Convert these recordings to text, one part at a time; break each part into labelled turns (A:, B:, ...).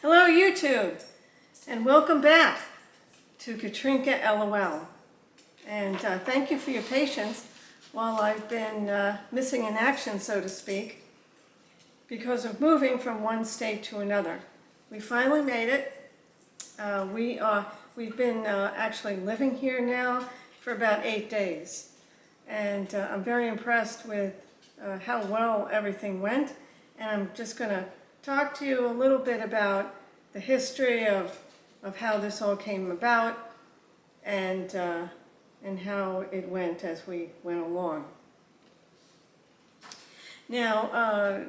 A: Hello YouTube, and welcome back to Katrinka LOL. And thank you for your patience while I've been missing in action, so to speak, because of moving from one state to another. We finally made it. We've been actually living here now for about 8 days. And I'm very impressed with how well everything went. And I'm just going to talk to you a little bit about the history of how this all came about and how it went as we went along. Now,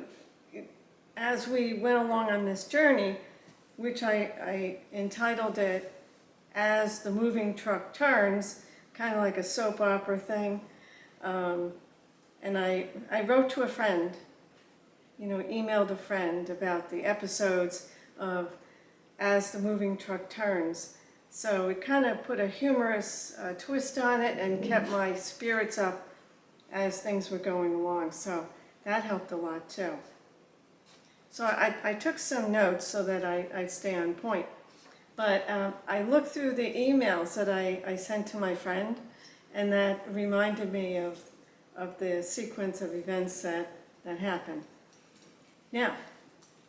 A: as we went along on this journey, which I entitled it As the Moving Truck Turns, kind of like a soap opera thing, and I wrote to a friend, emailed a friend about the episodes of As the Moving Truck Turns. So it kind of put a humorous twist on it and kept my spirits up as things were going along. So that helped a lot too. So I took some notes so that I'd stay on point. But I looked through the emails that I sent to my friend, and that reminded me of the sequence of events that happened. Now,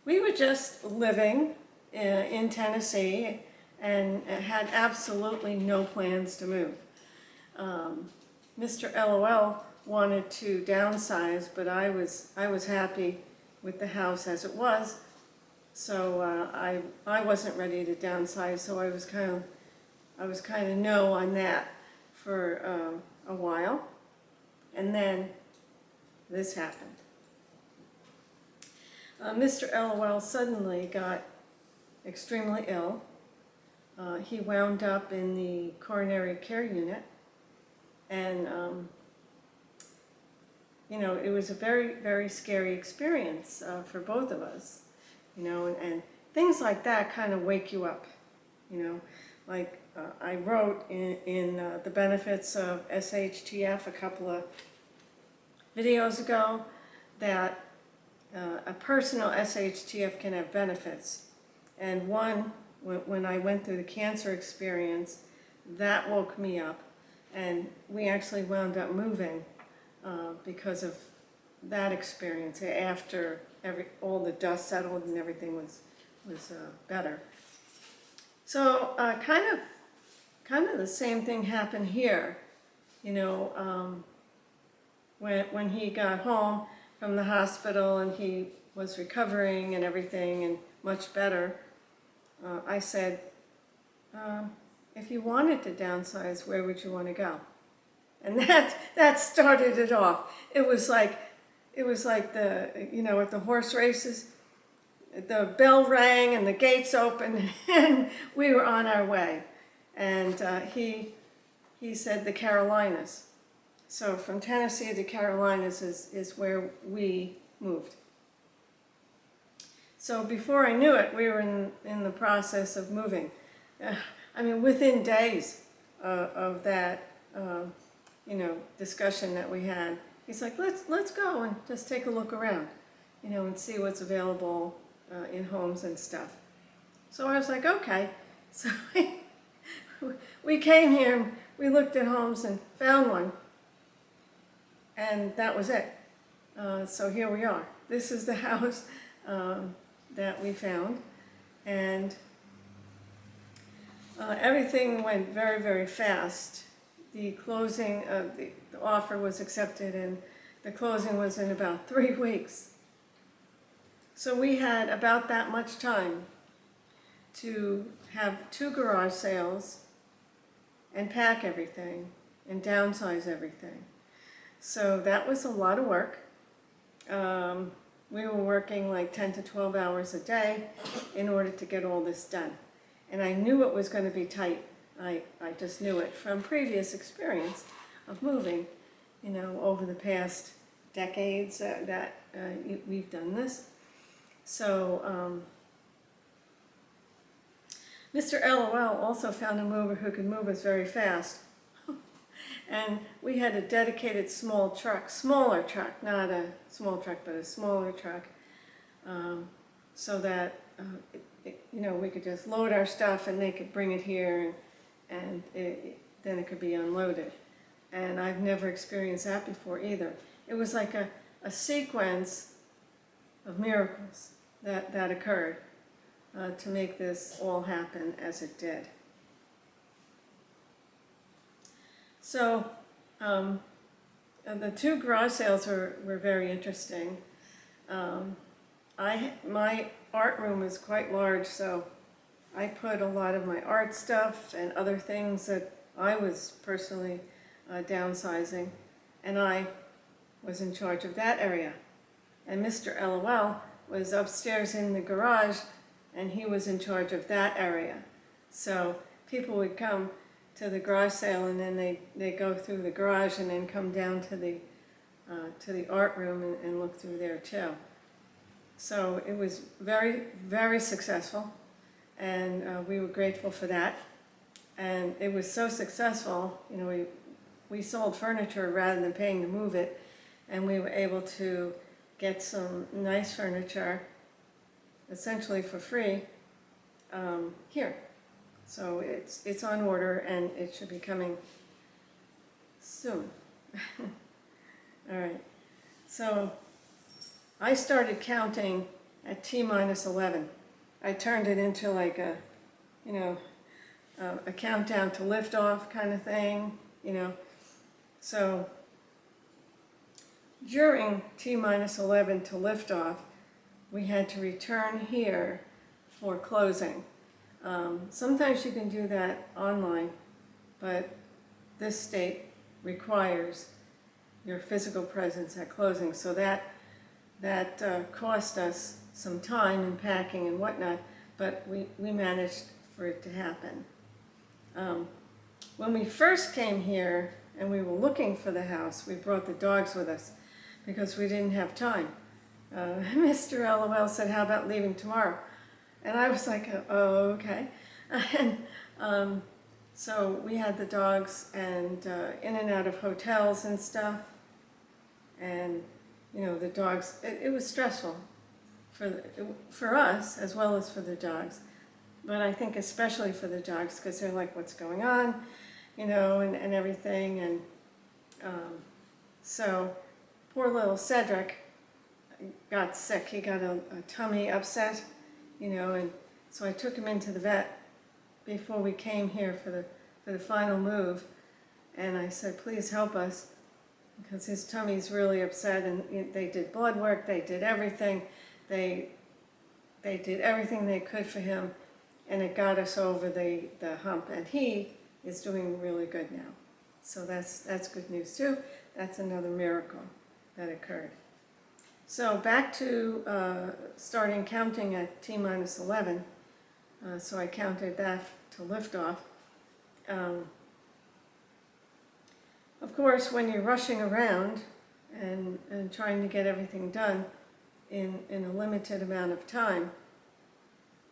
A: we were just living in Tennessee and had absolutely no plans to move. Mr. LOL wanted to downsize, but I was happy with the house as it was, so I wasn't ready to downsize. So I was kind of no on that for a while, and then this happened. Mr. LOL suddenly got extremely ill. He wound up in the coronary care unit, and it was a very, very scary experience for both of us, and things like that kind of wake you up, like I wrote in the benefits of SHTF a couple of videos ago that a personal SHTF can have benefits, and one, when I went through the cancer experience, that woke me up, and we actually wound up moving because of that experience after all the dust settled and everything was better. So kind of the same thing happened here, when he got home from the hospital and he was recovering and everything and much better. I said, if you wanted to downsize, where would you want to go? And that started it off. It was like the at the horse races, the bell rang and the gates opened and we were on our way. And he said the Carolinas. So from Tennessee to Carolinas is where we moved. So before I knew it, we were in the process of moving. Within days of that, discussion that we had, he's like, let's go and just take a look around, and see what's available in homes and stuff. So I was like, okay. So we came here, and we looked at homes and found one, and that was it. So here we are. This is the house that we found, and everything went very, very fast. The closing, the offer was accepted, and the closing was in about 3 weeks. So we had about that much time to have 2 garage sales and pack everything and downsize everything. So that was a lot of work. We were working like 10 to 12 hours a day in order to get all this done. And I knew it was going to be tight. I just knew it from previous experience of moving, over the past decades that we've done this. So Mr. LOL also found a mover who could move us very fast. And we had a dedicated smaller truck, not a small truck, but a smaller truck, so that we could just load our stuff and they could bring it here and then it could be unloaded. And I've never experienced that before either. It was like a sequence of miracles that occurred to make this all happen as it did. So the two garage sales were very interesting. My art room is quite large, so I put a lot of my art stuff and other things that I was personally downsizing, and I was in charge of that area. And Mr. LOL was upstairs in the garage, and he was in charge of that area. So people would come to the garage sale, and then they go through the garage and then come down to the art room and look through there too. So it was very, very successful, and we were grateful for that. And it was so successful, we sold furniture rather than paying to move it, and we were able to get some nice furniture essentially for free here. So it's on order, and it should be coming soon. All right, so I started counting at T-11. I turned it into like a countdown to liftoff kind of thing, So during T-11 to liftoff, we had to return here for closing. Sometimes you can do that online, but this state requires your physical presence at closing. So that cost us some time in packing and whatnot, but we managed for it to happen. When we first came here and we were looking for the house, we brought the dogs with us because we didn't have time. Mr. LOL said, "How about leaving tomorrow?" And I was like, "Oh, okay." And so we had the dogs and in and out of hotels and stuff. And the dogs, it was stressful for us as well as for the dogs. But I think especially for the dogs, because they're like, "What's going on?" And everything. And so poor little Cedric got sick. He got a tummy upset, and so I took him into the vet before we came here for the final move. And I said, "Please help us," because his tummy's really upset. And they did blood work. They did everything. They did everything they could for him, and it got us over the hump. And he is doing really good now. So that's good news too. That's another miracle that occurred. So back to starting counting at T-11. So I counted that to liftoff. Of course, when you're rushing around and trying to get everything done in a limited amount of time,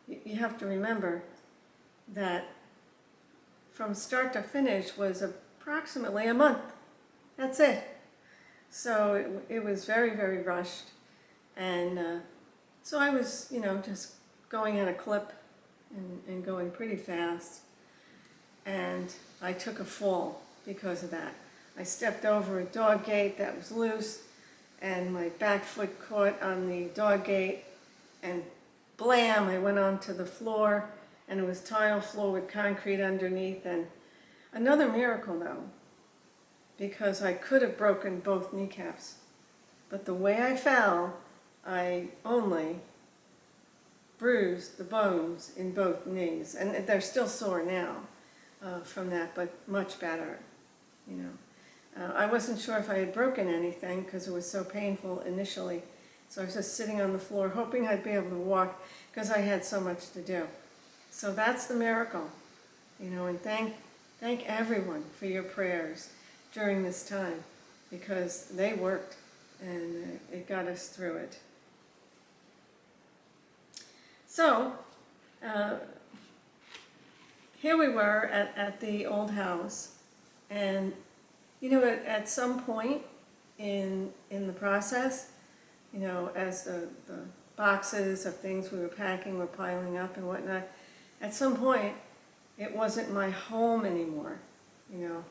A: you have to remember that from start to finish was approximately a month. That's it. So it was very, very rushed. And so I was, just going at a clip and going pretty fast. And I took a fall because of that. I stepped over a dog gate that was loose, and my back foot caught on the dog gate, and blam, I went onto the floor, and it was tile floor with concrete underneath. And another miracle though, because I could have broken both kneecaps. But the way I fell, I only bruised the bones in both knees. And they're still sore now from that, but much better, I wasn't sure if I had broken anything because it was so painful initially. So I was just sitting on the floor hoping I'd be able to walk because I had so much to do. So that's the miracle, and thank everyone for your prayers during this time, because they worked and it got us through it. So here we were at the old house, and at some point in the process, as the boxes of things we were packing were piling up and whatnot. At some point, it wasn't my home anymore, you know.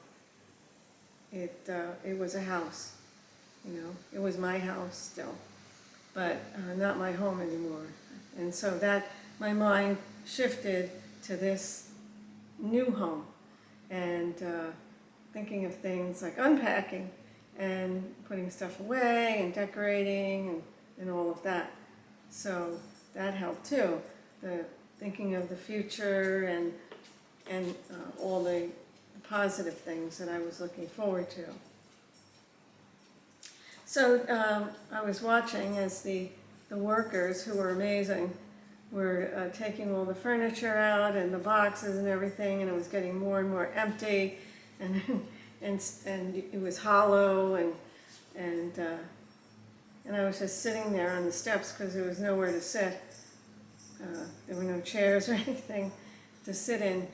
A: It was a house, you know. It was my house still, but not my home anymore. And so that, my mind shifted to this new home and thinking of things like unpacking and putting stuff away and decorating and all of that. So that helped too. The thinking of the future and all the positive things that I was looking forward to. So I was watching as the workers, who were amazing, were taking all the furniture out and the boxes and everything, and it was getting more and more empty, and and it was hollow, and I was just sitting there on the steps because there was nowhere to sit. There were no chairs or anything to sit in.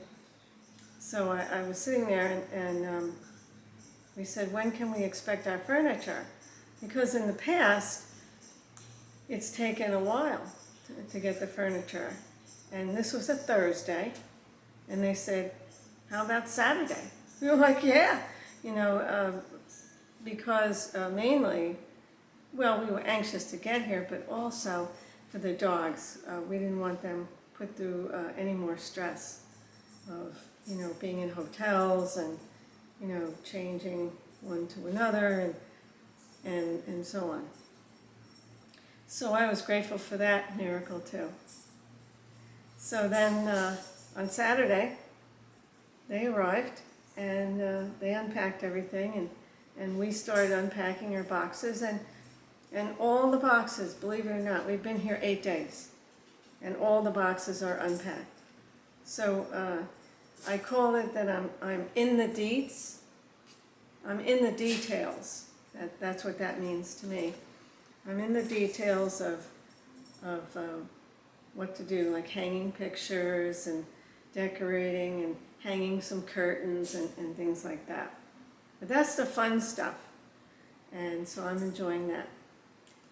A: So I was sitting there, and we said, when can we expect our furniture? Because in the past, it's taken a while to get the furniture. And this was a Thursday, and they said, how about Saturday? We were like, yeah, you know, because mainly, well, we were anxious to get here, but also for the dogs. We didn't want them put through any more stress of, you know, being in hotels and, you know, changing one to another and so on. So I was grateful for that miracle too. So then on Saturday, they arrived and they unpacked everything, and we started unpacking our boxes, and all the boxes, believe it or not, we've been here 8 days, and all the boxes are unpacked. So I call it that I'm in the deets. I'm in the details. That's what that means to me. I'm in the details of what to do, like hanging pictures and decorating and hanging some curtains and things like that. But that's the fun stuff, and so I'm enjoying that.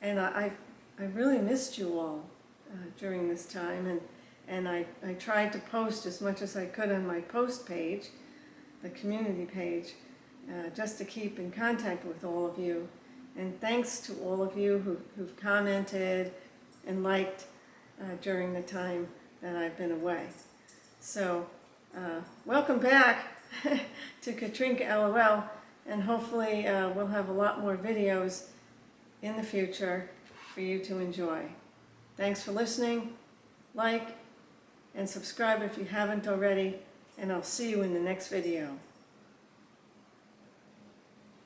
A: And I really missed you all during this time, and I tried to post as much as I could on my post page, the community page, just to keep in contact with all of you. And thanks to all of you who've commented and liked during the time that I've been away. So welcome back to Katrinka LOL, and hopefully we'll have a lot more videos in the future for you to enjoy. Thanks for listening. Like and subscribe if you haven't already, and I'll see you in the next video.